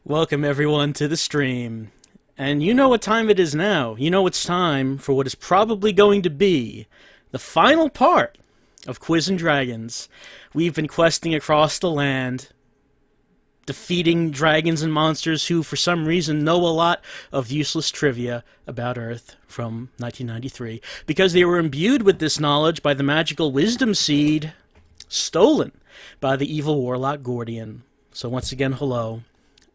Welcome everyone to the stream. And you know what time it is now. You know it's time for what is probably going to be the final part of Quiz and Dragons. We've been questing across the land, defeating dragons and monsters who for some reason know a lot of useless trivia about Earth from 1993, because they were imbued with this knowledge by the magical wisdom seed stolen by the evil warlock Gordian. So once again, hello.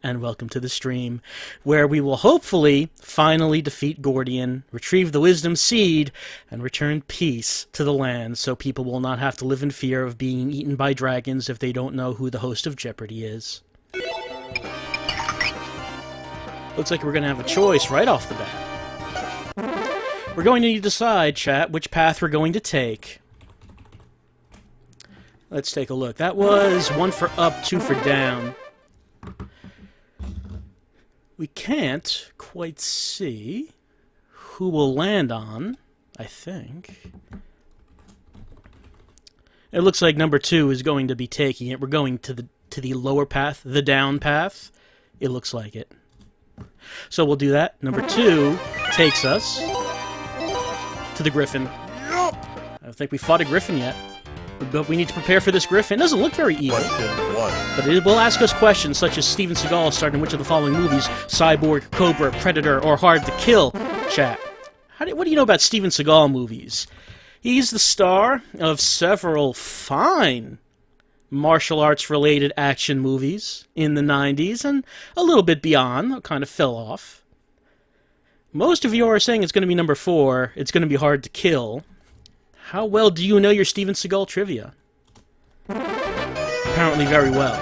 And welcome to the stream, where we will hopefully finally defeat Gordian, retrieve the wisdom seed, and return peace to the land so people will not have to live in fear of being eaten by dragons if they don't know who the host of Jeopardy is. Looks like we're going to have a choice right off the bat. We're going to need to decide, chat, which path we're going to take. Let's take a look. That was 1 for up, 2 for down. We can't quite see who we'll land on, I think. It looks like number 2 is going to be taking it. We're going to the lower path, the down path. It looks like it. So we'll do that. Number 2 takes us to the griffin. I don't think we fought a griffin yet. But we need to prepare for this griffin. It doesn't look very evil. Question 1. But it will ask us questions such as Steven Seagal starred in which of the following movies? Cyborg, Cobra, Predator, or Hard to Kill? Chat. What do you know about Steven Seagal movies? He's the star of several fine martial arts-related action movies in the 90s and a little bit beyond. That kind of fell off. Most of you are saying it's going to be number 4. It's going to be Hard to Kill. How well do you know your Steven Seagal trivia? Apparently very well.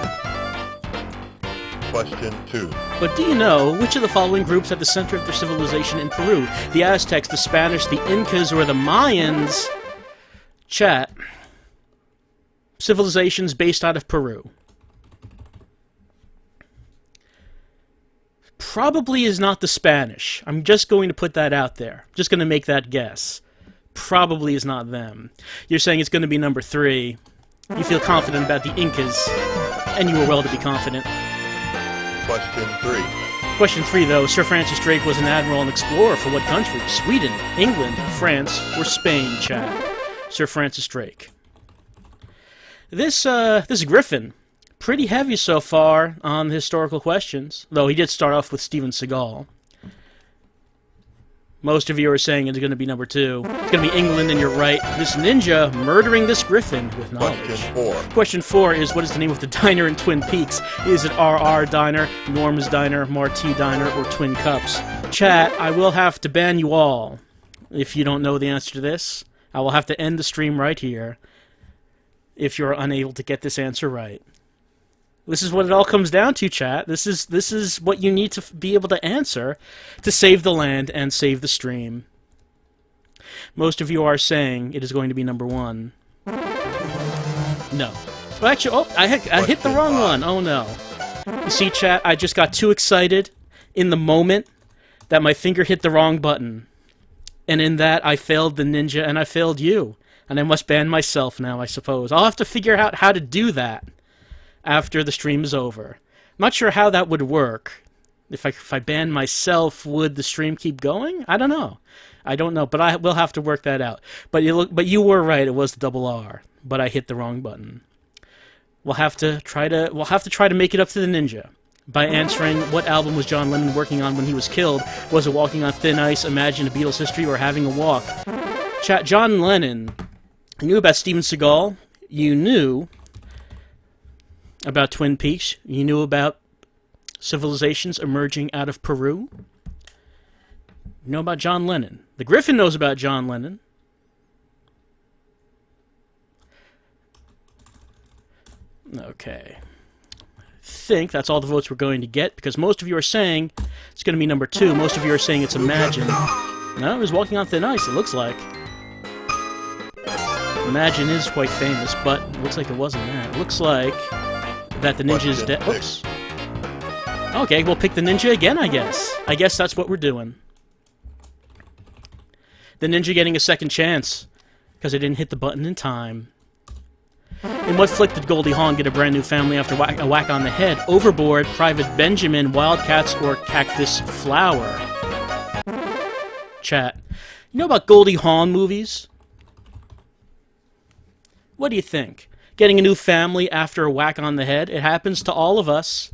Question 2. But do you know which of the following groups at the center of their civilization in Peru? The Aztecs, the Spanish, the Incas, or the Mayans? Chat. Civilizations based out of Peru. Probably is not the Spanish. I'm just going to put that out there. Just going to make that guess. Probably is not them. You're saying it's going to be number 3. You feel confident about the Incas, and you were well to be confident. Question 3. Question 3, though. Sir Francis Drake was an admiral and explorer for what country? Sweden, England, France, or Spain, chat? Sir Francis Drake. This Griffin, pretty heavy so far on the historical questions, though he did start off with Steven Seagal. Most of you are saying it's going to be number 2. It's going to be England, and you're right. This ninja murdering this griffin with knowledge. Question 4. Question 4 is, what is the name of the diner in Twin Peaks? Is it RR Diner, Norm's Diner, Marti Diner, or Twin Cups? Chat, I will have to ban you all if you don't know the answer to this. I will have to end the stream right here if you're unable to get this answer right. This is what it all comes down to, chat. This is what you need to be able to answer to save the land and save the stream. Most of you are saying it is going to be number 1. No. Well, actually, I hit the wrong one. Oh, no. You see, chat, I just got too excited in the moment that my finger hit the wrong button. And in that, I failed the ninja and I failed you. And I must ban myself now, I suppose. I'll have to figure out how to do that after the stream is over. I'm not sure how that would work. If I ban myself, would the stream keep going? I don't know. But I will have to work that out. But you were right. It was the double R, but I hit the wrong button. We'll have to try to make it up to the ninja by answering what album was John Lennon working on when he was killed. Was it Walking on Thin Ice, Imagine a Beatles History, or Having a Walk? Chat. John Lennon. You knew about Steven Seagal. You knew about Twin Peaks. You knew about civilizations emerging out of Peru. You know about John Lennon. The Griffin knows about John Lennon. Okay. I think that's all the votes we're going to get, because most of you are saying it's going to be number 2. Most of you are saying it's Imagine. No, it was Walking on Thin Ice, it looks like. Imagine is quite famous, but it looks like it wasn't that. It looks like that the ninja is dead. Oops. Okay, we'll pick the ninja again, I guess. I guess that's what we're doing. The ninja getting a second chance, because I didn't hit the button in time. In what flick did Goldie Hawn get a brand new family after a whack on the head? Overboard, Private Benjamin, Wildcats, or Cactus Flower? Chat. You know about Goldie Hawn movies? What do you think? Getting a new family after a whack on the head? It happens to all of us.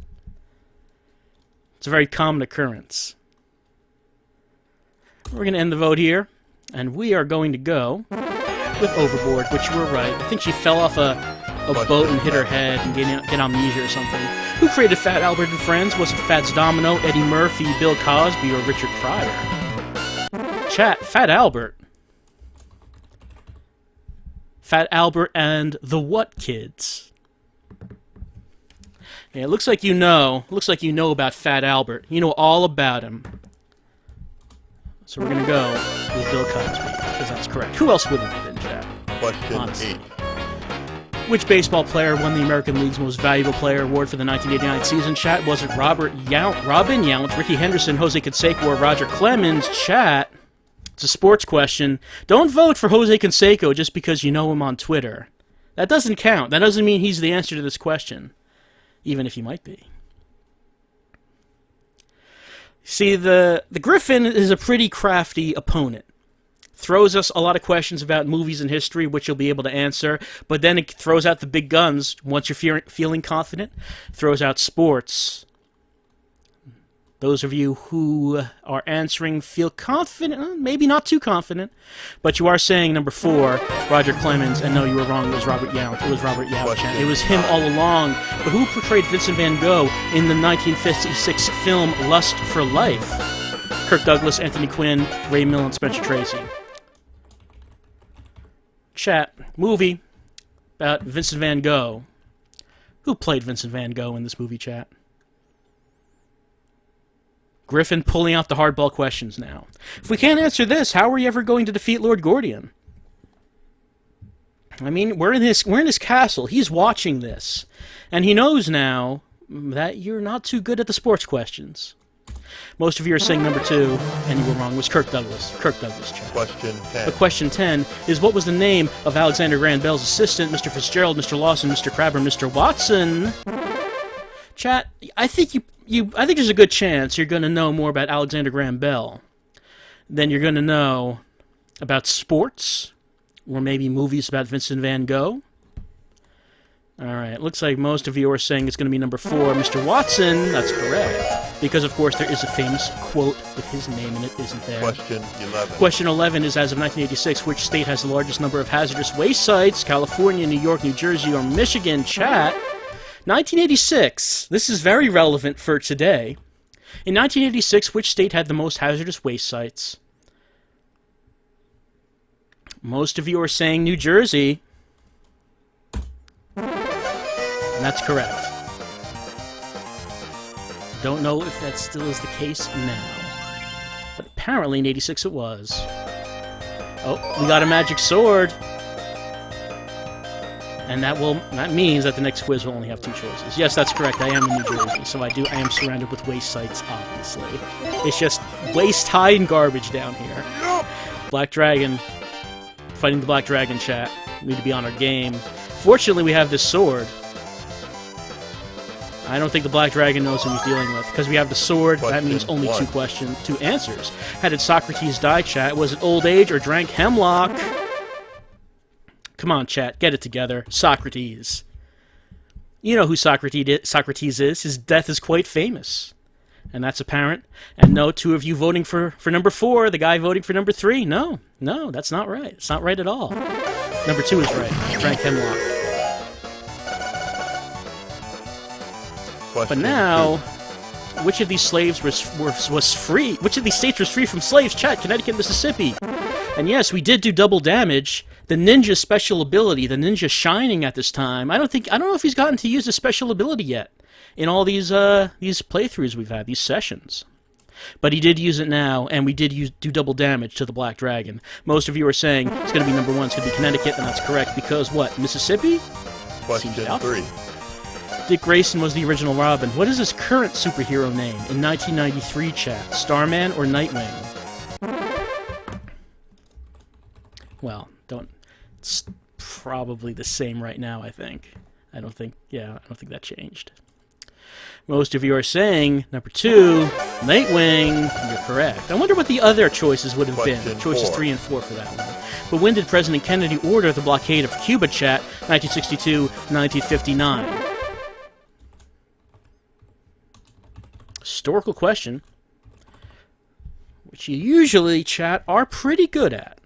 It's a very common occurrence. We're going to end the vote here, and we are going to go with Overboard, which you were right. I think she fell off a boat and hit her head and get amnesia or something. Who created Fat Albert and Friends? Was it Fats Domino, Eddie Murphy, Bill Cosby, or Richard Pryor? Chat, Fat Albert. Fat Albert and the What Kids? Yeah, it looks like you know. Looks like you know about Fat Albert. You know all about him. So we're gonna go with Bill Cosby, because that's correct. Who else would it have been, Jack? Question Honestly. 8. Which baseball player won the American League's Most Valuable Player award for the 1989 season? Chat, was it Robin Yount, Ricky Henderson, Jose Canseco, or Roger Clemens? Chat, it's a sports question. Don't vote for Jose Canseco just because you know him on Twitter. That doesn't count. That doesn't mean he's the answer to this question, even if he might be. See, the Griffin is a pretty crafty opponent. Throws us a lot of questions about movies and history, which you'll be able to answer, but then it throws out the big guns once you're feeling confident. Throws out sports. Those of you who are answering feel confident, maybe not too confident, but you are saying number 4, Roger Clemens, and no, you were wrong, it was Robert Yount. It was Robert Yount. It was him all along. But who portrayed Vincent van Gogh in the 1956 film Lust for Life? Kirk Douglas, Anthony Quinn, Ray Milland, and Spencer Tracy. Chat, movie about Vincent van Gogh. Who played Vincent van Gogh in this movie, chat? Griffin pulling out the hardball questions now. If we can't answer this, how are we ever going to defeat Lord Gordian? I mean, we're in his castle. He's watching this. And he knows now that you're not too good at the sports questions. Most of you are saying number 2, and you were wrong. It was Kirk Douglas. Kirk Douglas, chat. Question 10. But question 10 is, what was the name of Alexander Graham Bell's assistant, Mr. Fitzgerald, Mr. Lawson, Mr. Crabber, Mr. Watson? Chat, I think I think there's a good chance you're going to know more about Alexander Graham Bell than you're going to know about sports, or maybe movies about Vincent van Gogh. Alright, looks like most of you are saying it's going to be number 4, Mr. Watson. That's correct. Because, of course, there is a famous quote with his name in it, isn't there? Question 11. Question 11 is, as of 1986, which state has the largest number of hazardous waste sites? California, New York, New Jersey, or Michigan? Chat. 1986. This is very relevant for today. In 1986, which state had the most hazardous waste sites? Most of you are saying New Jersey. And that's correct. Don't know if that still is the case now. But apparently in 86 it was. Oh, we got a magic sword. And that means that the next quiz will only have 2 choices. Yes, that's correct. I am in New Jersey, so I am surrounded with waste sites, obviously. It's just waste, high, and garbage down here. Black Dragon. Fighting the Black Dragon, chat. We need to be on our game. Fortunately, we have this sword. I don't think the Black Dragon knows who he's dealing with, because we have the sword. That means only 2 answers. How did Socrates die, chat? Was it old age or drank hemlock? Come on, chat. Get it together. Socrates. You know who Socrates is. His death is quite famous. And that's apparent. And no, 2 of you voting for number 4. The guy voting for number 3. No, that's not right. It's not right at all. Number 2 is right. Drank hemlock. But now, which of these slaves was free? Which of these states was free from slaves? Chat, Connecticut, Mississippi. And yes, we did do double damage. The ninja special ability, the ninja shining at this time. I don't know if he's gotten to use the special ability yet in all these playthroughs we've had, these sessions. But he did use it now, and we did do double damage to the Black Dragon. Most of you are saying it's going to be number 1, it's going to be Connecticut, and that's correct, because what, Mississippi? Question 3. Dick Grayson was the original Robin. What is his current superhero name in 1993, chat? Starman or Nightwing? Well, it's probably the same right now, I think. I don't think that changed. Most of you are saying number 2, Nightwing. You're correct. I wonder what the other choices would have been. Choices 3 and 4 for that one. But when did President Kennedy order the blockade of Cuba, chat? 1962, 1959. Historical question, which you usually, chat, are pretty good at.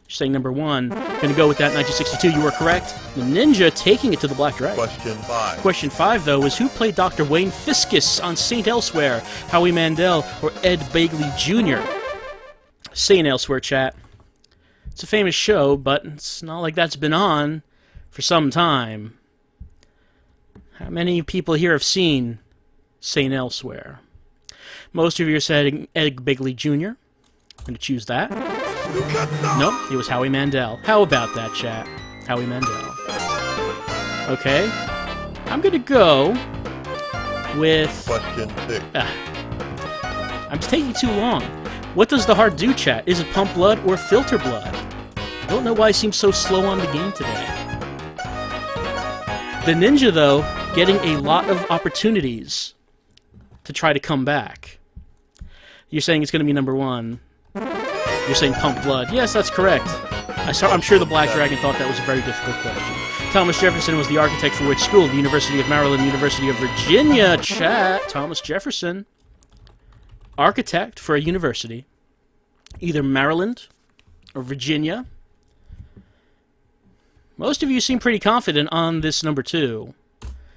You're saying number 1. Going to go with that, 1962. You were correct. The Ninja taking it to the Black Dragon. Question 5. Question 5, though, is who played Dr. Wayne Fiscus on St. Elsewhere? Howie Mandel or Ed Begley Jr.? St. Elsewhere, chat. It's a famous show, but it's not like that's been on for some time. How many people here have seen St. Elsewhere? Most of you are saying Ed Begley Jr. I'm going to choose that. Nope, it was Howie Mandel. How about that, chat? Howie Mandel. Okay. I'm going to go with... Question 6. I'm taking too long. What does the heart do, chat? Is it pump blood or filter blood? I don't know why I seem so slow on the game today. The Ninja, though, getting a lot of opportunities to try to come back. You're saying it's going to be number 1. You're saying pump blood. Yes, that's correct. I'm sure the Black Dragon thought that was a very difficult question. Thomas Jefferson was the architect for which school? The University of Maryland, University of Virginia. Chat. Thomas Jefferson. Architect for a university. Either Maryland or Virginia. Most of you seem pretty confident on this number 2.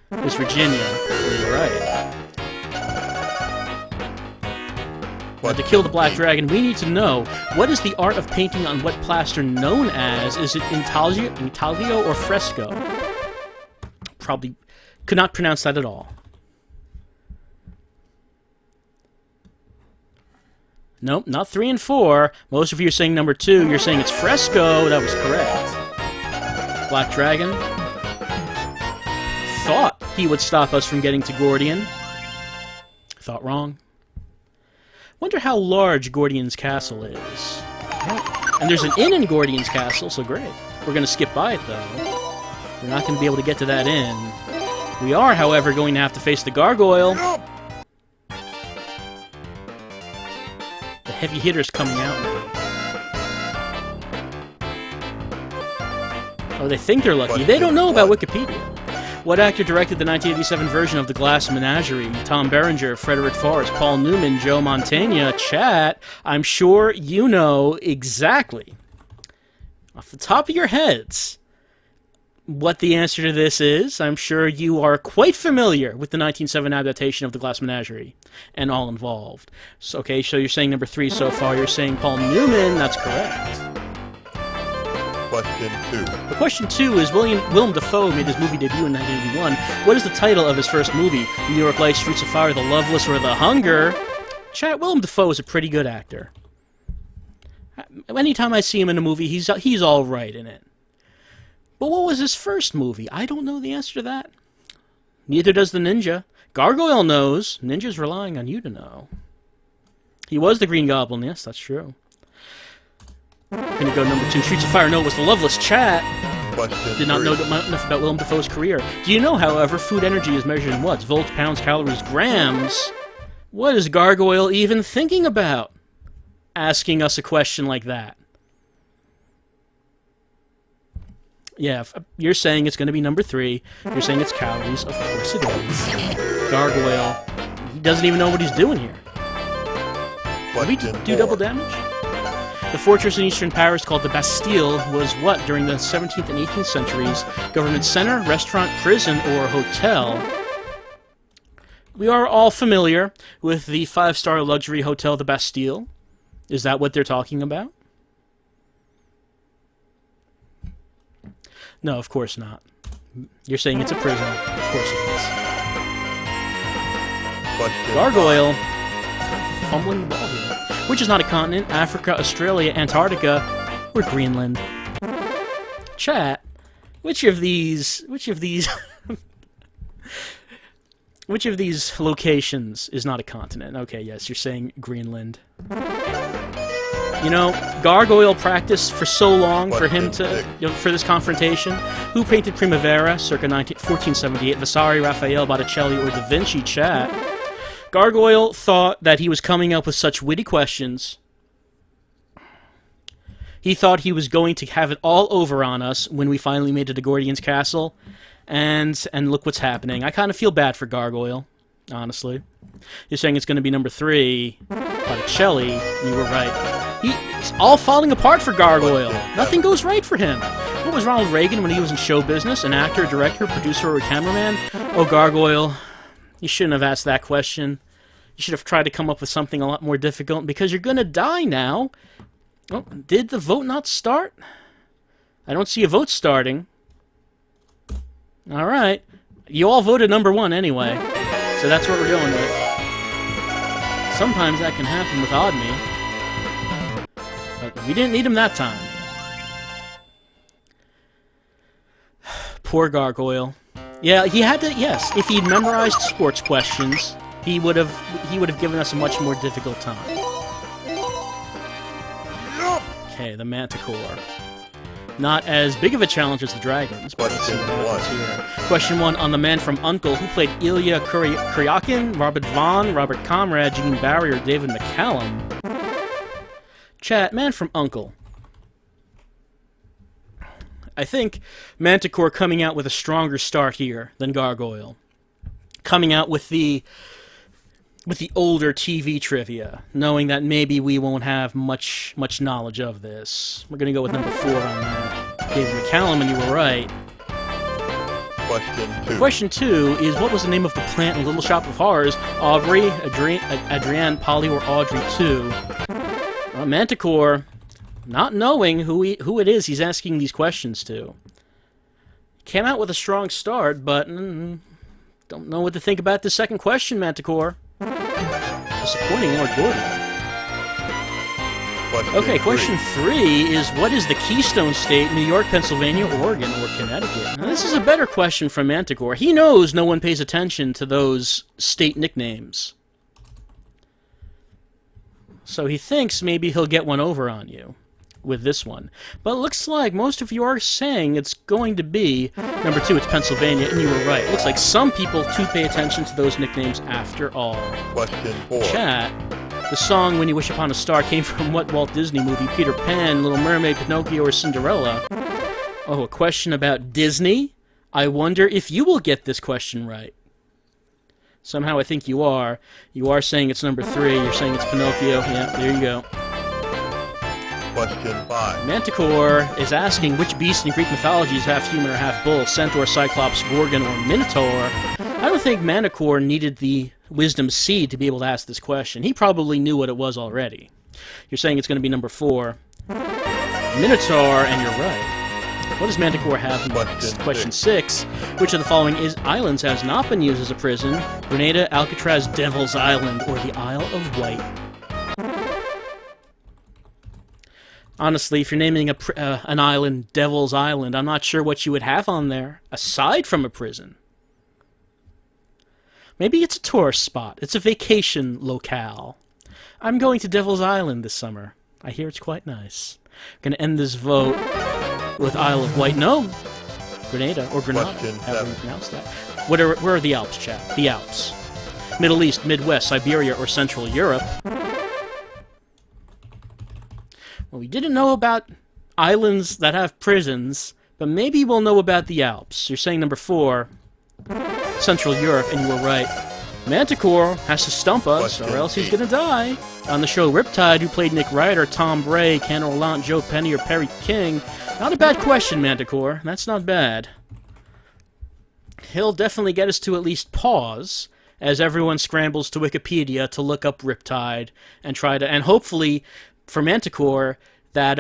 This Virginia. You're right. But to kill the Black Dragon, we need to know, what is the art of painting on wet plaster known as? Is it intaglio or fresco? Probably could not pronounce that at all. Nope, not 3 and 4. Most of you are saying number 2. You're saying it's fresco. That was correct. Black Dragon thought he would stop us from getting to Gordian. Thought wrong. Wonder how large Gordian's castle is. And there's an inn in Gordian's castle, so great. We're going to skip by it, though. We're not going to be able to get to that inn. We are, however, going to have to face the gargoyle. The heavy hitter's coming out now. Oh, they think they're lucky. They don't know about Wikipedia. What actor directed the 1987 version of The Glass Menagerie? Tom Berenger, Frederick Forrest, Paul Newman, Joe Mantegna. Chat, I'm sure you know exactly, off the top of your heads, what the answer to this is. I'm sure you are quite familiar with the 1907 adaptation of The Glass Menagerie and all involved. So, okay, so you're saying number 3 so far. You're saying Paul Newman. That's correct. Question 2. The question 2 is Willem Dafoe made his movie debut in 1981. What is the title of his first movie? New York Lights, Streets of Fire, The Loveless, or The Hunger? Chat, Willem Dafoe is a pretty good actor. Anytime I see him in a movie, he's all right in it. But what was his first movie? I don't know the answer to that. Neither does the Ninja. Gargoyle knows. Ninja's relying on you to know. He was the Green Goblin, yes, that's true. Gonna go number 2. Streets of Fire. No, it was The Loveless. Chat. Did not know enough about Willem Dafoe's career. Do you know, however, food energy is measured in what? Volts, pounds, calories, grams. What is Gargoyle even thinking about? Asking us a question like that. Yeah, you're saying it's going to be number 3. You're saying it's calories. Of course it is. Gargoyle. He doesn't even know what he's doing here. Did we do double damage? The fortress in eastern Paris called the Bastille was what during the 17th and 18th centuries? Government center, restaurant, prison, or hotel? We are all familiar with the 5-star luxury hotel, the Bastille. Is that what they're talking about? No, of course not. You're saying it's a prison. Of course it is. Gargoyle. Fumbling the ball here. Which is not a continent? Africa, Australia, Antarctica, or Greenland? Chat. Which of these which of these locations is not a continent? Okay, yes, you're saying Greenland. You know, Gargoyle practiced for so long for him to, Question you know, for this confrontation. Who painted Primavera, circa 1478? Vasari, Raphael, Botticelli, or Da Vinci? Chat. Gargoyle thought that he was coming up with such witty questions. He thought he was going to have it all over on us when we finally made it to Gordian's castle. And look what's happening. I kind of feel bad for Gargoyle, honestly. You're saying it's going to be number 3, Botticelli. You were right. It's all falling apart for Gargoyle. Nothing goes right for him. What was Ronald Reagan when he was in show business? An actor, director, producer, or a cameraman? Oh, Gargoyle, you shouldn't have asked that question. You should have tried to come up with something a lot more difficult, because you're going to die now. Oh, did the vote not start? I don't see a vote starting. All right. You all voted number 1 anyway, so that's what we're going with. Sometimes that can happen with Odd Me. But we didn't need him that time. Poor Gargoyle. Yeah, he had to. Yes, if he'd memorized sports questions, he would have given us a much more difficult time. Okay, the manticore. Not as big of a challenge as the dragons. But let's see what happens here. Question 1 on the man from Uncle, who played Ilya Kuryakin, Robert Vaughn, Robert Conrad, Gene Barry, or David McCallum. Chat, man from Uncle. I think Manticore coming out with a stronger start here than Gargoyle. Coming out with the older TV trivia, knowing that maybe we won't have much knowledge of this. We're going to go with number 4 on that. David McCallum, and you were right. Question 2. Question 2 is, what was the name of the plant in Little Shop of Horrors? Aubrey, Adrienne, Polly, or Audrey 2? Manticore, not knowing who it is he's asking these questions to. Came out with a strong start, but don't know what to think about the second question, Manticore. Disappointing Lord Gordian. Okay, question 3 is, what is the Keystone State, New York, Pennsylvania, Oregon, or Connecticut? Now, this is a better question from Manticore. He knows no one pays attention to those state nicknames. So he thinks maybe he'll get one over on you with this one. But it looks like most of you are saying it's going to be number 2, it's Pennsylvania, and you were right. It looks like some people do pay attention to those nicknames after all. Question 4. Chat, the song When You Wish Upon a Star came from what Walt Disney movie? Peter Pan, Little Mermaid, Pinocchio, or Cinderella? Oh, a question about Disney? I wonder if you will get this question right. Somehow I think you are. You are saying it's number 3. You're saying it's Pinocchio. Yeah, there you go. Question 5. Manticore is asking which beast in Greek mythology is half human or half bull? Centaur, Cyclops, Gorgon, or Minotaur? I don't think Manticore needed the wisdom seed to be able to ask this question. He probably knew what it was already. You're saying it's going to be number 4. Minotaur, and you're right. What does Manticore have next? Question 6. Which of the following islands has not been used as a prison? Grenada, Alcatraz, Devil's Island, or the Isle of Wight? Honestly, if you're naming an island Devil's Island, I'm not sure what you would have on there, aside from a prison. Maybe it's a tourist spot. It's a vacation locale. I'm going to Devil's Island this summer. I hear it's quite nice. I'm going to end this vote with Isle of Wight. No! Grenada, or Grenada, however you pronounce that. Where are the Alps, chat? The Alps. Middle East, Midwest, Siberia, or Central Europe. Well, we didn't know about islands that have prisons, but maybe we'll know about the Alps. You're saying number 4, Central Europe, and you were right. Manticore has to stump us, or else he's gonna die. On the show Riptide, who played Nick Ryder, Tom Bray, Ken Orlant, Joe Penny, or Perry King? Not a bad question, Manticore. That's not bad. He'll definitely get us to at least pause, as everyone scrambles to Wikipedia to look up Riptide, and and hopefully, for Manticore, that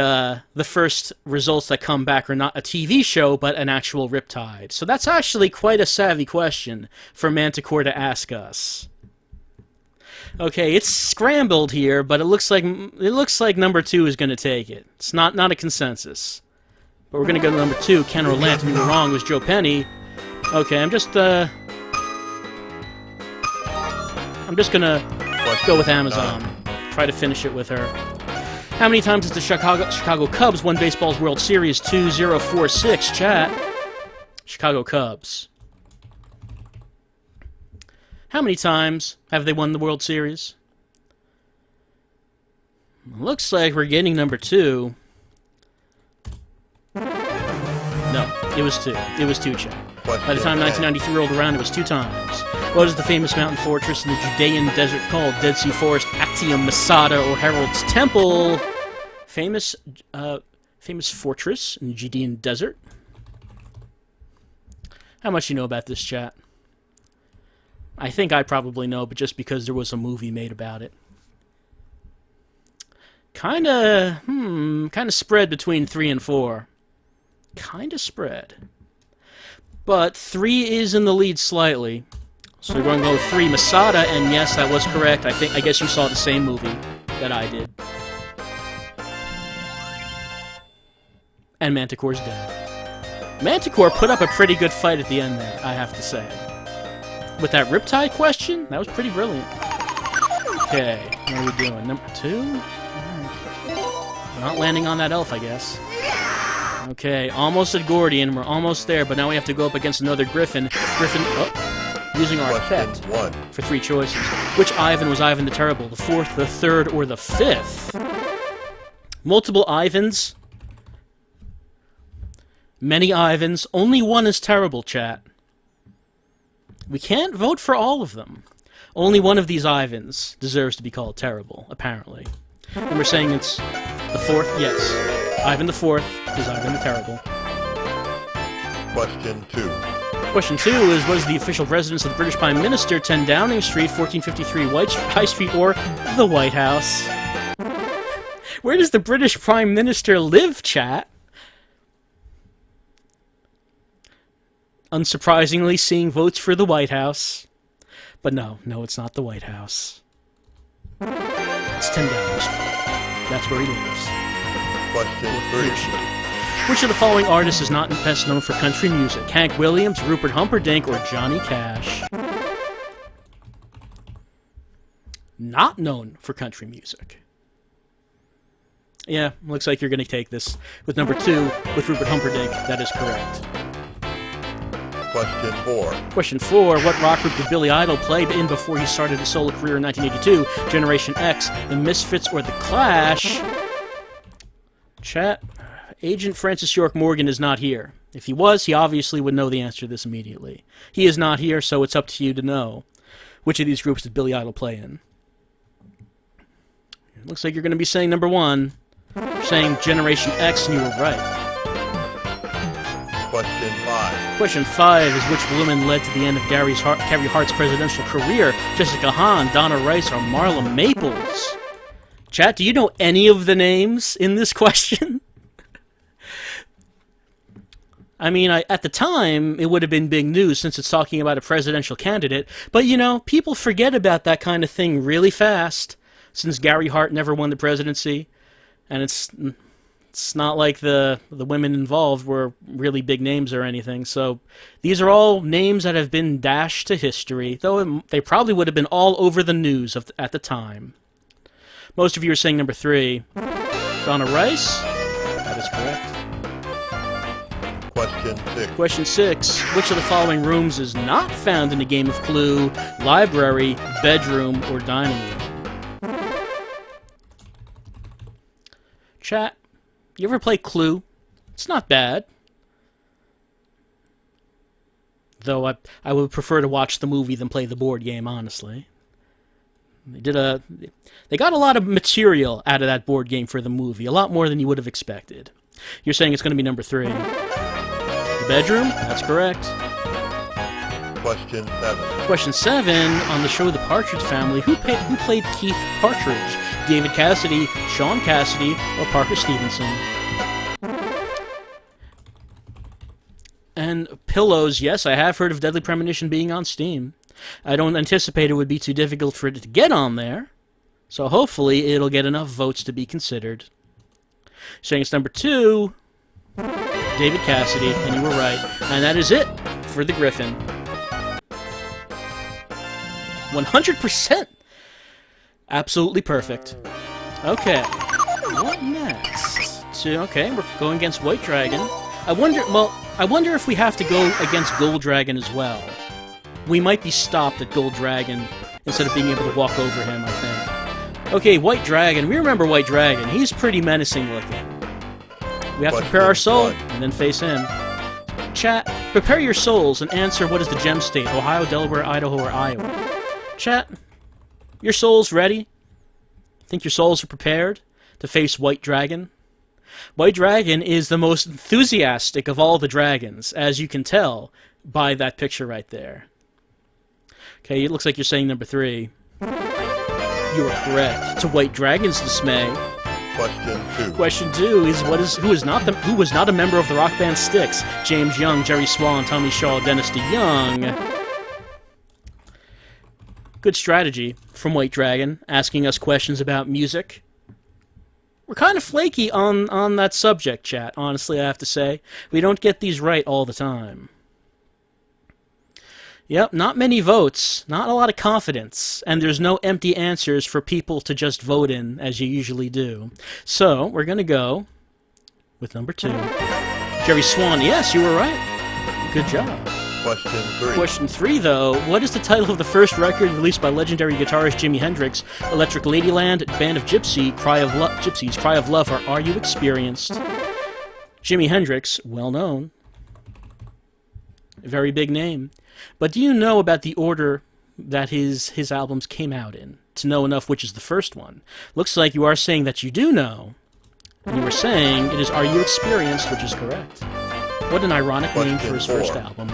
the first results that come back are not a TV show, but an actual Riptide. So that's actually quite a savvy question for Manticore to ask us. Okay, it's scrambled here, but it looks like number 2 is going to take it. It's not a consensus, but we're going to go to number 2. Ken Orlant, and you were wrong, was Joe Penny. Okay, I'm just gonna go with Amazon. Try to finish it with her. How many times has the Chicago Cubs won baseball's World Series? 2046, chat. Chicago Cubs. How many times have they won the World Series? Looks like we're getting number 2. No, it was 2. It was 2, chat. By the time 1993 rolled around, it was 2 times. What is the famous mountain fortress in the Judean desert called? Dead Sea Forest, Actium, Masada, or Harold's Temple? Famous fortress in the Judean desert. How much you know about this, chat? I think I probably know, but just because there was a movie made about it. Kinda spread between 3 and 4. Kinda spread. But 3 is in the lead slightly. So we're going to go with 3, Masada, and yes, that was correct. I guess you saw the same movie that I did. And Manticore's dead. Manticore put up a pretty good fight at the end there, I have to say. With that Riptide question, that was pretty brilliant. Okay, what are we doing? Number 2? We're not landing on that elf, I guess. Okay, almost at Gordian. We're almost there, but now we have to go up against another griffin. Using our effect for 3 choices. Which Ivan was Ivan the Terrible? The 4th, the 3rd, or the 5th? Multiple Ivans. Many Ivans. Only one is terrible, chat. We can't vote for all of them. Only one of these Ivans deserves to be called terrible, apparently. And we're saying it's the 4th? Yes. Ivan the 4th is Ivan the Terrible. Question 2. Question 2 is, what is the official residence of the British Prime Minister? 10 Downing Street, 1453 High Street, or the White House? Where does the British Prime Minister live, chat? Unsurprisingly, seeing votes for the White House. But no, it's not the White House. It's 10 Downing Street. That's where he lives. Question 3. Which of the following artists is not best known for country music? Hank Williams, Rupert Humperdinck, or Johnny Cash? Not known for country music. Yeah, looks like you're going to take this. With number 2, with Rupert Humperdinck, that is correct. Question 4. Question 4. What rock group did Billy Idol play in before he started his solo career in 1982? Generation X, The Misfits, or The Clash? Chat. Agent Francis York Morgan is not here. If he was, he obviously would know the answer to this immediately. He is not here, so it's up to you to know. Which of these groups did Billy Idol play in? It looks like you're going to be saying number 1. You're saying Generation X, and you were right. Question 5. Question 5 is, which woman led to the end of Gary Hart's presidential career? Jessica Hahn, Donna Rice, or Marla Maples? Chat, do you know any of the names in this question? I mean, at the time, it would have been big news since it's talking about a presidential candidate. But, you know, people forget about that kind of thing really fast, since Gary Hart never won the presidency. And it's not like the women involved were really big names or anything. So these are all names that have been dashed to history, though they probably would have been all over the news at the time. Most of you are saying number 3. Donna Rice? That is correct. Question 6. Question 6. Which of the following rooms is not found in a game of Clue? Library, bedroom, or dining room? Chat, you ever play Clue? It's not bad. Though I would prefer to watch the movie than play the board game, honestly. They got a lot of material out of that board game for the movie, a lot more than you would have expected. You're saying it's going to be number 3. The bedroom? That's correct. Question 7. Question 7, on the show The Partridge Family, who played Keith Partridge? David Cassidy, Sean Cassidy, or Parker Stevenson? And Pillows, yes, I have heard of Deadly Premonition being on Steam. I don't anticipate it would be too difficult for it to get on there, so hopefully it'll get enough votes to be considered. Saying it's number 2, David Cassidy, and you were right. And that is it for the Griffin. 100%! Absolutely perfect. Okay. what next? So, okay, we're going against White Dragon. I wonder if we have to go against Gold Dragon as well. We might be stopped at Gold Dragon instead of being able to walk over him, I think. Okay, White Dragon. We remember White Dragon. He's pretty menacing looking. We have to prepare our soul and then face him. Chat, prepare your souls and answer what is the gem state, Ohio, Delaware, Idaho, or Iowa. Chat, your souls ready? Think your souls are prepared to face White Dragon? White Dragon is the most enthusiastic of all the dragons, as you can tell by that picture right there. Okay, it looks like you're saying number 3. You are correct. To White Dragon's dismay. Question 2 is who was not a member of the rock band Styx? James Young, Jerry Swan, Tommy Shaw, Dennis DeYoung. Good strategy from White Dragon, asking us questions about music. We're kind of flaky on that subject, chat, honestly, I have to say. We don't get these right all the time. Yep, not many votes, not a lot of confidence, and there's no empty answers for people to just vote in, as you usually do. So, we're going to go with number 2. Jerry Swan, yes, you were right. Good job. Question 3. Question 3, though. What is the title of the first record released by legendary guitarist Jimi Hendrix? Electric Ladyland, Band of Gypsies, Cry of Love, or Are You Experienced? Jimi Hendrix, well known. Very big name. But do you know about the order that his albums came out in, to know enough which is the first one? Looks like you are saying that you do know. And you were saying it is Are You Experienced, which is correct. What an ironic name for his first album.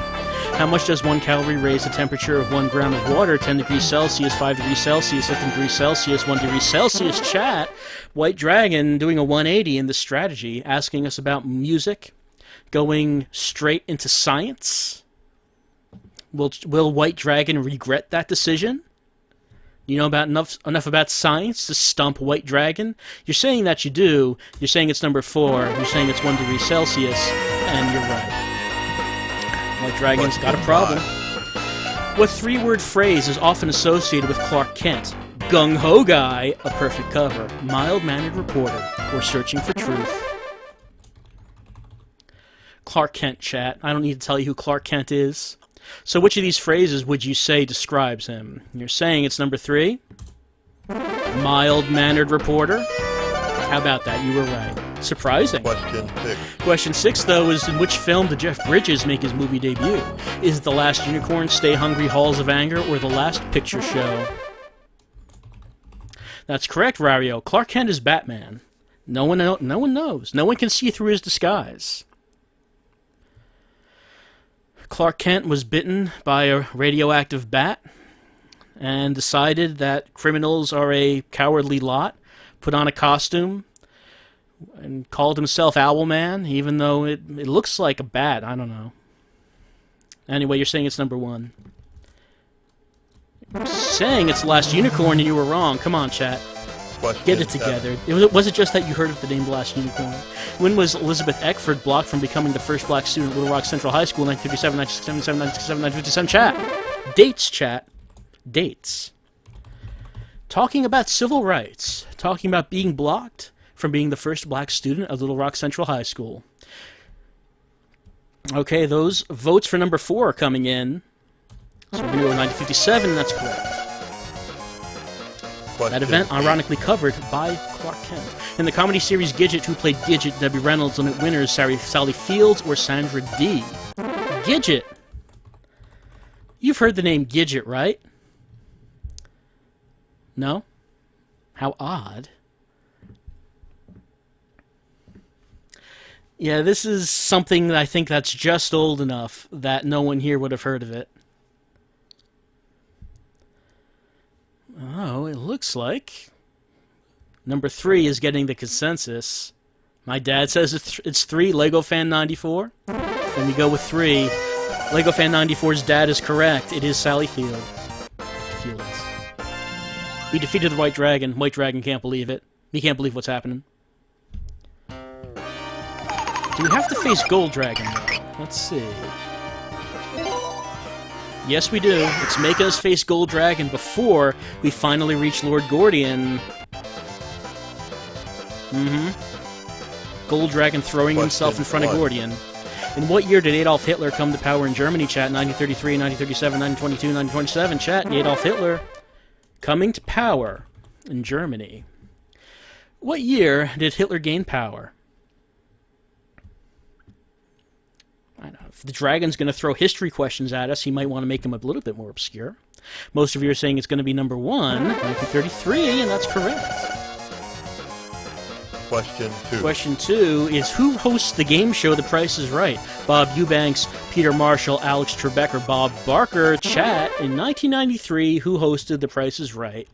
How much does 1 calorie raise the temperature of 1 gram of water? 10 degrees Celsius, 5 degrees Celsius, 15 degrees Celsius, 1 degree Celsius. Chat. White Dragon doing a 180 in this strategy, asking us about music, going straight into science. Will White Dragon regret that decision? You know about enough about science to stump White Dragon? You're saying that you do. You're saying it's number 4. You're saying it's 1 degree Celsius, and you're right. White Dragon's got a problem. What 3-word phrase is often associated with Clark Kent? Gung-ho guy, a perfect cover, mild-mannered reporter, or searching for truth. Clark Kent, chat. I don't need to tell you who Clark Kent is. So which of these phrases would you say describes him? You're saying it's number 3? Mild-mannered reporter? How about that? You were right. Surprising. Question 6. Question 6, though, is in which film did Jeff Bridges make his movie debut? Is it The Last Unicorn, Stay Hungry, Halls of Anger, or The Last Picture Show? That's correct, Rario. Clark Kent is Batman. No one knows. No one can see through his disguise. Clark Kent was bitten by a radioactive bat and decided that criminals are a cowardly lot, put on a costume, and called himself Owlman, even though it looks like a bat. I don't know. Anyway, you're saying it's number 1. You're saying it's The Last Unicorn, and you were wrong. Come on, chat. Get it together. Was it just that you heard of the name The Last Unicorn? When was Elizabeth Eckford blocked from becoming the first black student at Little Rock Central High School? 1957, 1967, 1967, 1957. Chat. Dates, chat. Dates. Talking about civil rights. Talking about being blocked from being the first black student at Little Rock Central High School. Okay, those votes for number 4 are coming in. So we're going to go with 1957, that's correct. That event ironically covered by Clark Kent. In the comedy series Gidget, who played Gidget, Debbie Reynolds, limit winners Sally Fields or Sandra Dee? Gidget. You've heard the name Gidget, right? No? How odd. Yeah, this is something that I think that's just old enough that no one here would have heard of it. Oh, it looks like number 3 is getting the consensus. My dad says it's 3, Lego Fan 94. Then we go with 3. Lego Fan 94's dad is correct. It is Sally Fields. We defeated the White Dragon. White Dragon can't believe it. He can't believe what's happening. Do we have to face Gold Dragon, though? Let's see. Yes, we do. It's making us face Gold Dragon before we finally reach Lord Gordian. Gold Dragon throwing himself in front of Gordian. In what year did Adolf Hitler come to power in Germany, chat? 1933, 1937, 1922, 1927, chat. Adolf Hitler coming to power in Germany. What year did Hitler gain power? I don't know. If the dragon's going to throw history questions at us, he might want to make them a little bit more obscure. Most of you are saying it's going to be number 1, 1933, and that's correct. Question 2. Question 2 is, who hosts the game show The Price is Right? Bob Eubanks, Peter Marshall, Alex Trebek, or Bob Barker? Chat, in 1993, who hosted The Price is Right?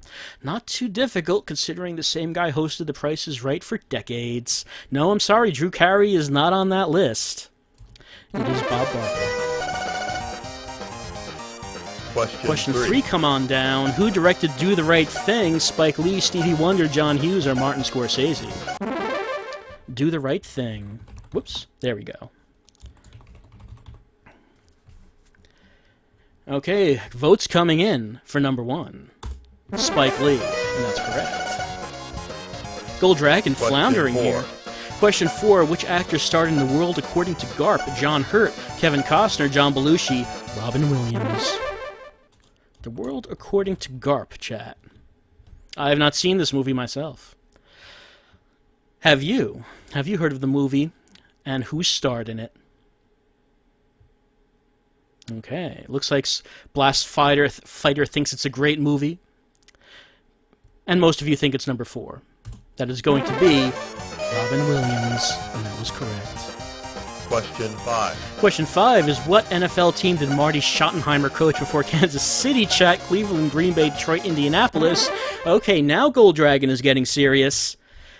Not too difficult, considering the same guy hosted The Price is Right for decades. No, I'm sorry, Drew Carey is not on that list. It is Bob Barker. Question 3, come on down. Who directed Do the Right Thing? Spike Lee, Stevie Wonder, John Hughes, or Martin Scorsese? Do the Right Thing. Whoops. There we go. Okay, votes coming in for number 1. Spike Lee, and that's correct. Gold Dragon floundering here. Question 4, which actor starred in The World According to Garp? John Hurt, Kevin Costner, John Belushi, Robin Williams. The World According to Garp, chat. I have not seen this movie myself. Have you? Have you heard of the movie, and who starred in it? Okay, looks like Blast Fighter thinks it's a great movie, and most of you think it's number 4. That is going to be Robin Williams, and that was correct. Question 5. Question 5 is, what NFL team did Marty Schottenheimer coach before Kansas City, chat? Cleveland, Green Bay, Detroit, Indianapolis. Okay, now Gold Dragon is getting serious.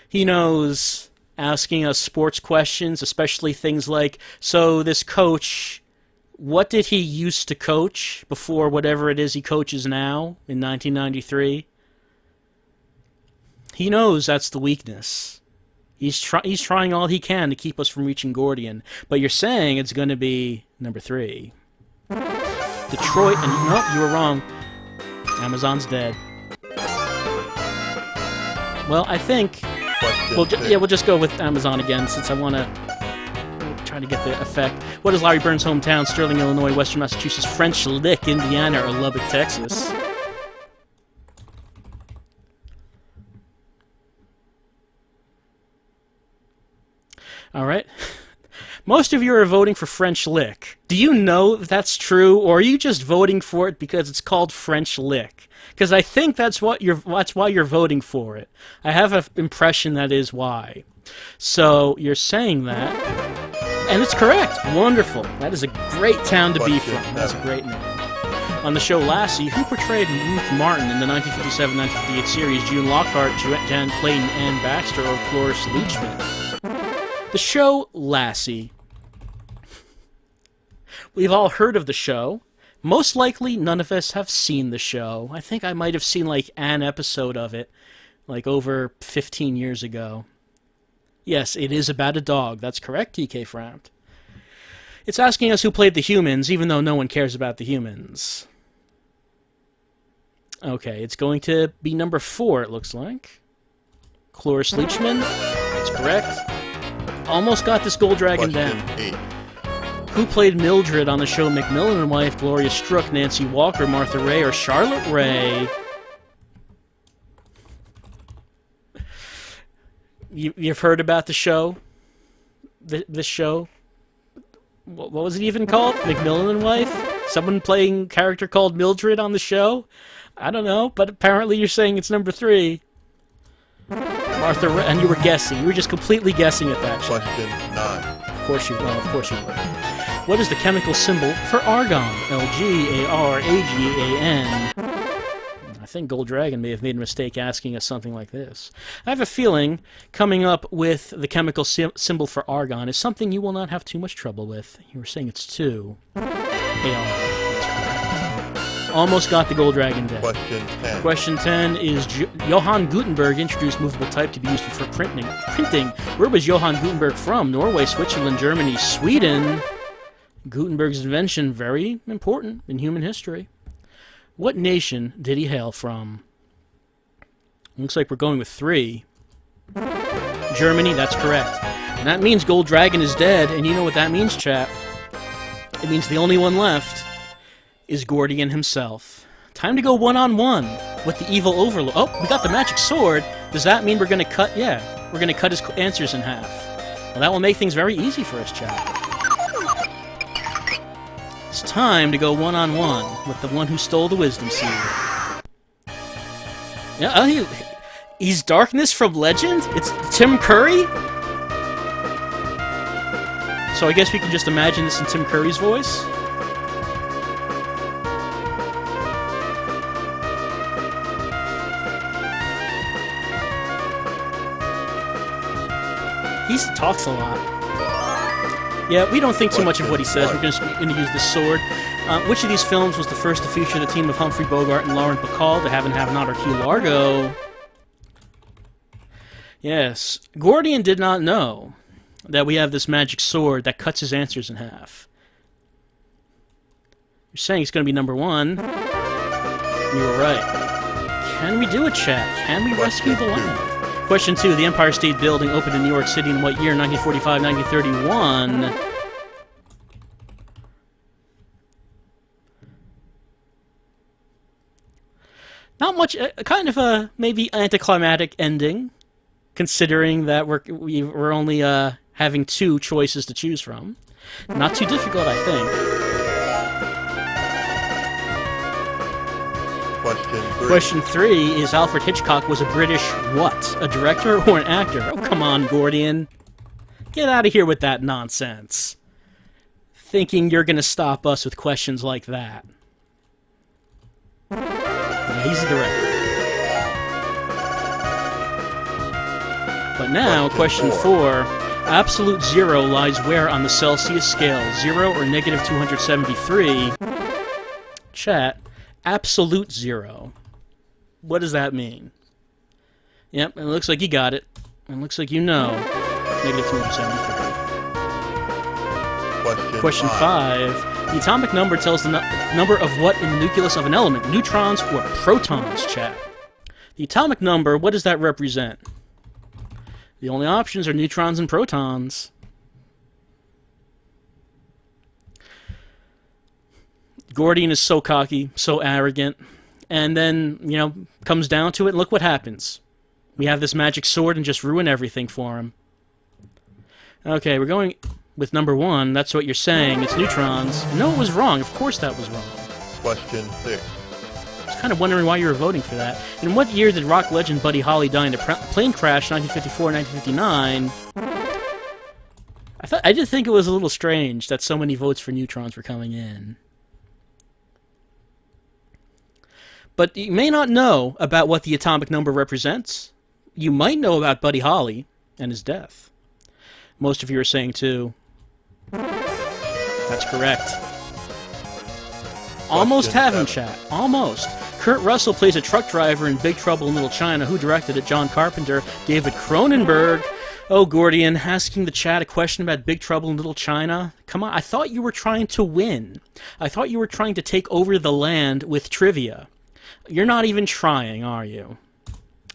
He knows asking us sports questions, especially things like, so this coach, what did he used to coach before whatever it is he coaches now in 1993? He knows that's the weakness. He's trying all he can to keep us from reaching Gordian, but you're saying it's going to be number 3. Detroit, and nope, you were wrong. Amazon's dead. Well, I think we'll just go with Amazon again, since I want to try to get the effect. What is Larry Burns' hometown? Sterling, Illinois, Western Massachusetts, French Lick, Indiana, or Lubbock, Texas? All right. Most of you are voting for French Lick. Do you know if that's true, or are you just voting for it because it's called French Lick? Because I think that's why you're voting for it. I have an impression that is why. So you're saying that, and it's correct. Wonderful. That is a great town to be from. That's a great name. On the show Lassie, who portrayed Ruth Martin in the 1957-1958 series? June Lockhart, Jan Clayton, Ann Baxter, or Cloris Leachman? The show Lassie. We've all heard of the show. Most likely, none of us have seen the show. I think I might have seen, like, an episode of it, like, over 15 years ago. Yes, it is about a dog. That's correct, TK frowned. It's asking us who played the humans, even though no one cares about the humans. Okay, it's going to be number 4, it looks like. Cloris Leachman. That's correct. Almost got this Gold Dragon down. 8. Who played Mildred on the show McMillan and Wife? Gloria Strook, Nancy Walker, Martha Ray, or Charlotte Ray? You've heard about the show? This show? What was it even called? McMillan and Wife? Someone playing a character called Mildred on the show? I don't know, but apparently you're saying it's number 3. Martha Ray, and you were guessing. You were just completely guessing at that. Question 9. Of course you were. What is the chemical symbol for argon? L-G-A-R-A-G-A-N. I think Gold Dragon may have made a mistake asking us something like this. I have a feeling coming up with the chemical symbol for argon is something you will not have too much trouble with. You were saying it's 2. A-R. Almost got the Gold Dragon dead. Question 10. Question 10 is Johann Gutenberg introduced movable type to be used for printing. Where was Johann Gutenberg from? Norway, Switzerland, Germany, Sweden. Gutenberg's invention, very important in human history. What nation did he hail from? Looks like we're going with 3. Germany, that's correct. And that means Gold Dragon is dead, and you know what that means, chat. It means the only one left is Gordian himself. Time to go one-on-one with the evil overlord. Oh, we got the magic sword. Does that mean we're going to cut... Yeah, we're going to cut his answers in half. Well, that will make things very easy for us, chat. It's time to go one-on-one with the one who stole the wisdom seed. Yeah, oh, he's Darkness from Legend? It's Tim Curry? So I guess we can just imagine this in Tim Curry's voice? He talks a lot. Yeah, we don't think too much of what he says. We're just going to use the sword. Which of these films was the first to feature the team of Humphrey Bogart and Lauren Bacall to Have and Have Not or Key Largo? Yes, Gordian did not know that we have this magic sword that cuts his answers in half. You're saying it's going to be number 1. You were right. Can we do it, chat? Can we rescue the land? Question 2. The Empire State Building opened in New York City in what year? 1945, 1931. Not much, kind of a maybe anticlimactic ending, considering that we're only having 2 choices to choose from. Not too difficult, I think. Question 3 is Alfred Hitchcock was a British what? A director or an actor? Oh, come on, Gordian. Get out of here with that nonsense. Thinking you're going to stop us with questions like that. Yeah, he's a director. But now, question 4. Absolute 0 lies where on the Celsius scale? 0 or negative 273? Chat. Absolute 0. What does that mean? Yep, it looks like you got it. It looks like you know. Negative 273. Question 5. The atomic number tells the number of what in the nucleus of an element? Neutrons or protons, chat? The atomic number, what does that represent? The only options are neutrons and protons. Gordian is so cocky, so arrogant, and then, you know, comes down to it, and look what happens. We have this magic sword and just ruin everything for him. Okay, we're going with number 1. That's what you're saying. It's neutrons. No, it was wrong. Of course that was wrong. Question 6. I was kind of wondering why you were voting for that. In what year did rock legend Buddy Holly die in a plane crash, 1954, 1959? I did think it was a little strange that so many votes for neutrons were coming in. But you may not know about what the atomic number represents. You might know about Buddy Holly and his death. Most of you are saying, too. That's correct. Almost have him, chat. Almost. Kurt Russell plays a truck driver in Big Trouble in Little China. Who directed it? John Carpenter. David Cronenberg. Oh, Gordian, asking the chat a question about Big Trouble in Little China? Come on, I thought you were trying to win. I thought you were trying to take over the land with trivia. You're not even trying, are you?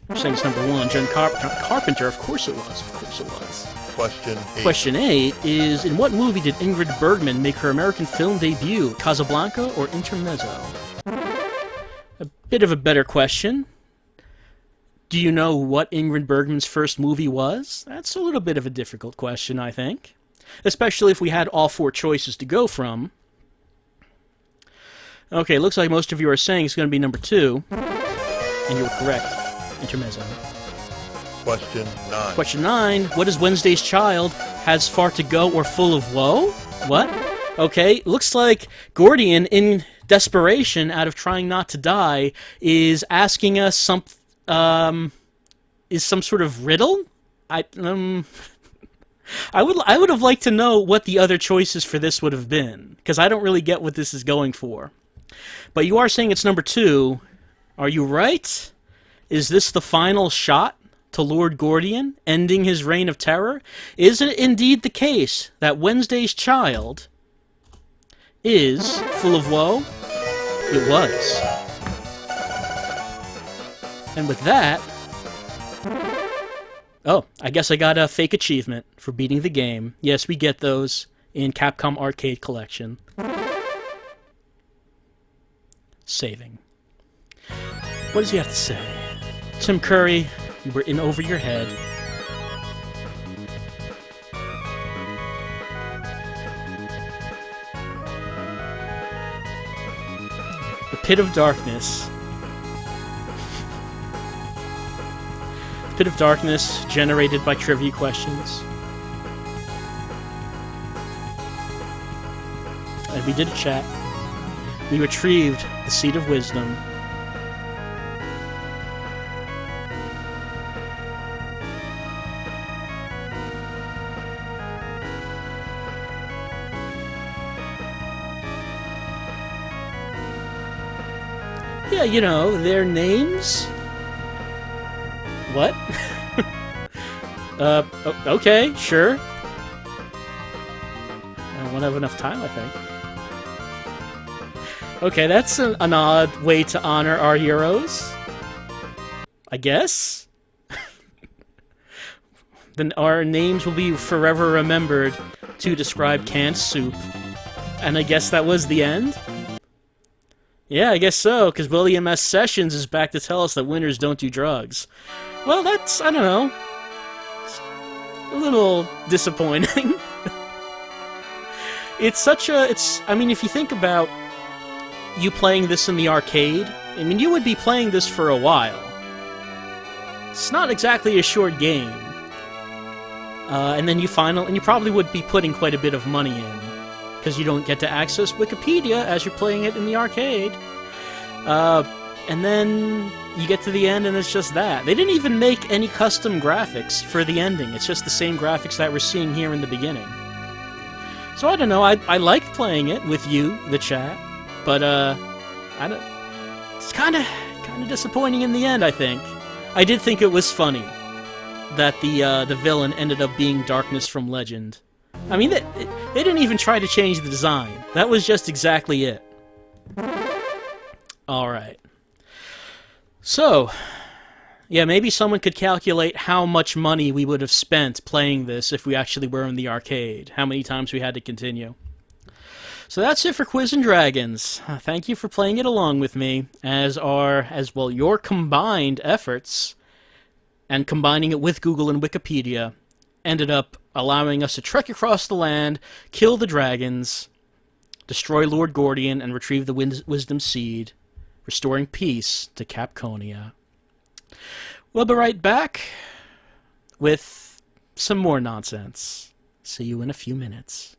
You're saying it's number 1. John Carpenter, of course it was. Of course it was. Question 8. Question 8 is, in what movie did Ingrid Bergman make her American film debut? Casablanca or Intermezzo? A bit of a better question. Do you know what Ingrid Bergman's first movie was? That's a little bit of a difficult question, I think. Especially if we had all 4 choices to go from. Okay, looks like most of you are saying it's going to be number 2. And you were correct. Intermezzo. Question 9. Question 9. What is Wednesday's child? Has far to go or full of woe? What? Okay, looks like Gordian, in desperation out of trying not to die, is asking us some sort of riddle? I would have liked to know what the other choices for this would have been, because I don't really get what this is going for. But you are saying it's number 2. Are you right? Is this the final shot to Lord Gordian, ending his reign of terror? Is it indeed the case that Wednesday's child is full of woe? It was. And with that, Oh, I guess I got a fake achievement for beating the game. Yes, we get those in Capcom Arcade Collection. Saving. What does he have to say? Tim Curry, you were in over your head. The Pit of Darkness. Pit of Darkness, generated by trivia questions. And we did a chat. We retrieved the Seed of Wisdom. Yeah, you know, their names. What? Okay, sure. I won't have enough time, I think. Okay, that's an odd way to honor our heroes. I guess? Then our names will be forever remembered to describe canned soup. And I guess that was the end? Yeah, I guess so, because William S. Sessions is back to tell us that winners don't do drugs. Well, that's, I don't know, it's a little disappointing. I mean, if you think about you playing this in the arcade, I mean, you would be playing this for a while. It's not exactly a short game. And then you probably would be putting quite a bit of money in, because you don't get to access Wikipedia as you're playing it in the arcade. And then you get to the end and it's just that. They didn't even make any custom graphics for the ending. It's just the same graphics that we're seeing here in the beginning. So I don't know, I liked playing it with you, the chat, but it's kind of disappointing in the end, I think. I did think it was funny that the villain ended up being Darkness from Legend. I mean, they didn't even try to change the design. That was just exactly it. Alright. So, yeah, maybe someone could calculate how much money we would have spent playing this if we actually were in the arcade. How many times we had to continue. So that's it for Quiz and Dragons. Thank you for playing it along with me, as well your combined efforts, and combining it with Google and Wikipedia, ended up allowing us to trek across the land, kill the dragons, destroy Lord Gordian, and retrieve the Wisdom Seed, restoring peace to Capconia. We'll be right back with some more nonsense. See you in a few minutes.